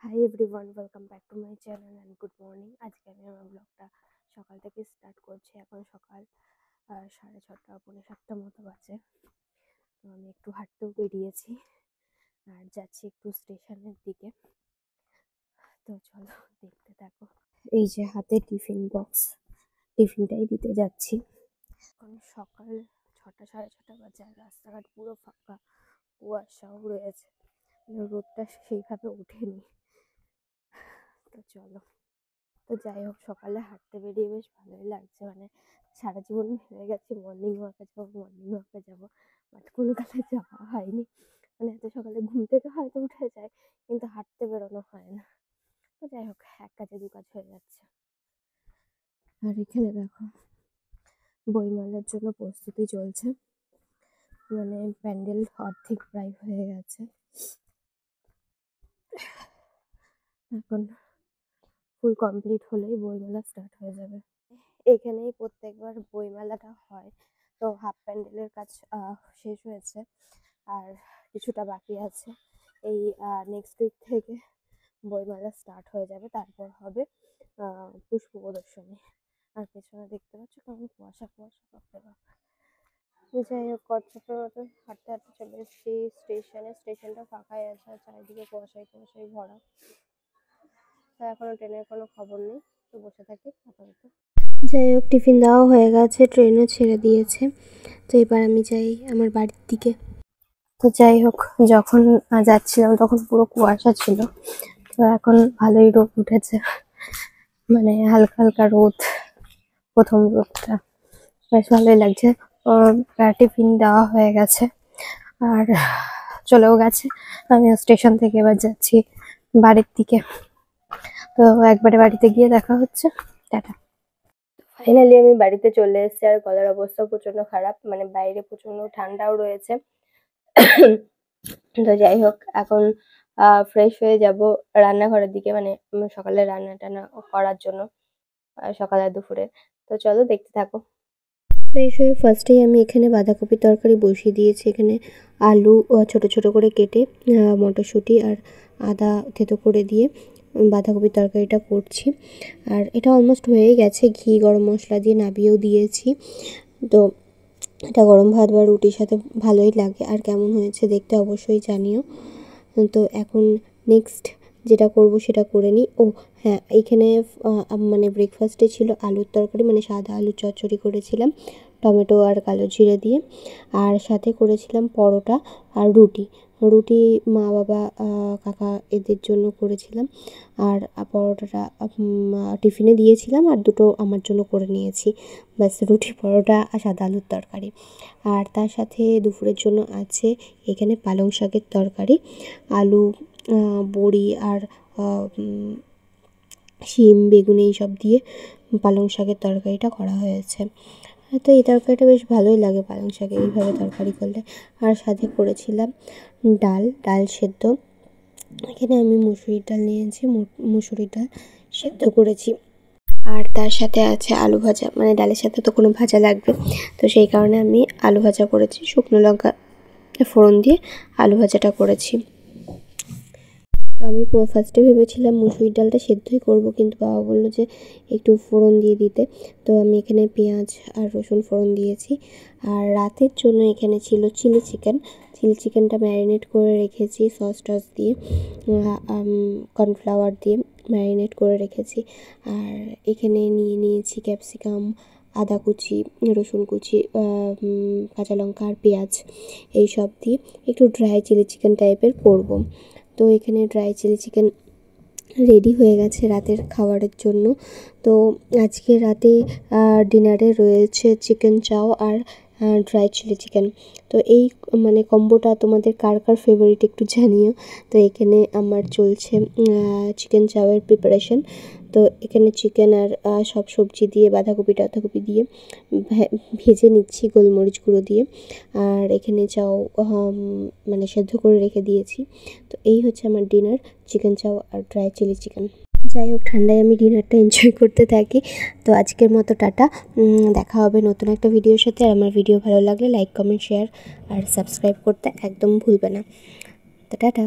Hi everyone, welcome back to my channel and good morning. আজকে আমি আমার ব্লগটা সকাল থেকে স্টার্ট করছি। এখন সকাল 6:30 পৌনে 7টার মতো বাজে। তো আমি একটু হাঁটতেও বেরিয়েছি আর যাচ্ছি একটু স্টেশনের দিকে। তো চলো দেখতে থাকো। এই যে হাতে টিফিন বক্স, টিফিনটাই দিতে যাচ্ছি। এখন সকাল 6টা 6:30 বাজে আর রাস্তাঘাট পুরো ফাঁকা, কুয়াশাও রয়েছে, রোদটা সেইভাবে ওঠেনি। তো চলো। তো যাই হোক, সকালে হাঁটতে বেরিয়ে বেশ ভালোই লাগছে। সারা জীবন ভেবে গেছি মর্নিং ওয়াকে যাবো, বাট কোনো কালে যাওয়া হয়নি। এত সকালে ঘুম থেকে হয়তো উঠে যায়, কিন্তু হাঁটতে বেরোনো হয় না। তো যাই হোক, এক কাজে দু কাজ হয়ে যাচ্ছে। আর এখানে দেখো, বইমেলার জন্য প্রস্তুতি চলছে। প্যান্ডেল অর্ধেক প্রায় হয়ে গেছে, এখন ফুল কমপ্লিট হলেই বইমেলা স্টার্ট হয়ে যাবে। এখানেই প্রত্যেকবার বইমেলাটা হয়। তো হাফ প্যান্ডেলের কাজ শেষ হয়েছে, আর কিছুটা বাকি আছে। এই নেক্সট উইক থেকে বইমেলা স্টার্ট হয়ে যাবে, তারপর হবে পুষ্প প্রদর্শনী। আর পেছনে দেখতে পাচ্ছ কেমন কুয়াশা কুয়াশা করতে পারবে। যাই হোক, কচ্ছপের মতো হাঁটতে হাঁটতে চলে এসেছি স্টেশনে। স্টেশনটা ফাঁকাই আছে, আর চারিদিকে কুয়াশায় কুয়াশায় ভরা। তো এখনো ট্রেনের কোনো খবর নেই, তো বসে থাকি আপাতত। যাই হোক, টিফিন দেওয়া হয়ে গেছে, ট্রেনও ছেড়ে দিয়েছে। তো এবার আমি যাই আমার বাড়ির দিকে। তো যাই হোক, যখন যাচ্ছিলাম তখন পুরো কুয়াশা ছিল, তো এখন ভালোই রোদ উঠেছে। হালকা হালকা রোদ, প্রথম রোদটা বেশ ভালোই লাগছে। টিফিন দেওয়া হয়ে গেছে আর চলেও গেছে। আমি স্টেশন থেকে এবার যাচ্ছি বাড়ির দিকে। তো একবারে বাড়িতে গিয়ে দেখা হচ্ছে, টাটা। ফাইনালি আমি বাড়িতে চলে এসেছি, আর গলার অবস্থা প্রচন্ড খারাপ। বাইরে প্রচন্ড ঠান্ডাও রয়েছে। তো যাই হোক, এখন ফ্রেশ হয়ে যাব রান্নাঘরের দিকে, সকালে রান্না টান্না করার জন্য, সকালে দুপুরে। তো চলো দেখতে থাকো। ফ্রেশ হয়ে ফার্স্টেই আমি এখানে বাঁধাকপির তরকারি বসিয়ে দিয়েছি। এখানে আলু ছোট ছোট করে কেটে, মটরশুঁটি আর আদা থেতো করে দিয়ে বাঁধাকপির তরকারিটা করছি। আর এটা অলমোস্ট হয়েই গেছে, ঘি গরম মশলা দিয়ে নাবিয়েও দিয়েছি। তো এটা গরম ভাত বা রুটির সাথে ভালোই লাগে। আর কেমন হয়েছে দেখতে অবশ্যই জানিও। তো এখন নেক্সট যেটা করব সেটা করে নিই। ও হ্যাঁ, এইখানে ব্রেকফাস্টে ছিল আলুর তরকারি, সাদা আলুর চচ্চড়ি করেছিলাম টমেটো আর কালো জিরে দিয়ে। আর সাথে করেছিলাম পরোটা আর রুটি। মা বাবা কাকা এদের জন্য করেছিলাম। আর পরোটাটা টিফিনে দিয়েছিলাম, আর দুটো আমার জন্য করে নিয়েছি। ব্যাস, রুটি পরোটা আর সাদা আলুর তরকারি। আর তার সাথে দুপুরের জন্য আছে এখানে পালং শাকের তরকারি, আলু, বড়ি আর শিম বেগুন এইসব দিয়ে পালং শাকের তরকারিটা করা হয়েছে। তো এই তরকারিটা বেশ ভালোই লাগে পালং শাকে এইভাবে তরকারি করলে। আর সাথে করেছিলাম ডাল সেদ্ধ। এখানে আমি মুসুরির ডাল নিয়েছি, মুসুরির ডাল সেদ্ধ করেছি। আর তার সাথে আছে আলু ভাজা, ডালের সাথে তো কোনো ভাজা লাগবে, তো সেই কারণে আমি আলু ভাজা করেছি। শুকনো লঙ্কা ফোড়ন দিয়ে আলু ভাজাটা করেছি। তো আমি ফার্স্টে ভেবেছিলাম মুসুরির ডালটা সেদ্ধই করব, কিন্তু বাবা বললো যে একটু ফোড়ন দিয়ে দিতে। তো আমি এখানে পেঁয়াজ আর রসুন ফোড়ন দিয়েছি। আর রাতের জন্য এখানে ছিল চিলি চিকেনটা ম্যারিনেট করে রেখেছি সস টস দিয়ে, কর্নফ্লাওয়ার দিয়ে ম্যারিনেট করে রেখেছি। আর এখানে নিয়েছি ক্যাপসিকাম, আদা কুচি, রসুন কুচি, কাঁচা লঙ্কা আর পেঁয়াজ, এইসব দিয়ে একটু ড্রাই চিলি চিকেন টাইপের করব। তো এখানে ড্রাই চিলি চিকেন রেডি হয়ে গেছে রাতের খাবারের জন্য। তো আজকে রাতে ডিনারে রয়েছে চিকেন চাও আর ড্রাই চিলি চিকেন। তো এই কম্বোটা তোমাদের কার কার ফেভারিট একটু জানিও। তো এখানে আমার চলছে চিকেন চাওয়ের প্রিপারেশন। তো এখানে চিকেন আর সব সবজি দিয়ে বাঁধাকপি দিয়ে ভেজে নিচ্ছি গোলমরিচ গুঁড়ো দিয়ে। আর এখানে চাও সেদ্ধ করে রেখে দিয়েছি। তো এই হচ্ছে আমার ডিনার, চিকেন চাও আর ড্রাই চিলি চিকেন। যাই হোক, ঠান্ডায় আমি ডিনারটা এনজয় করতে থাকি। তো আজকের মতো টাটা, দেখা হবে নতুন একটা ভিডিওর সাথে। আর আমার ভিডিও ভালো লাগলে লাইক কমেন্ট শেয়ার আর সাবস্ক্রাইব করতে একদম ভুলবে না। তো টাটা।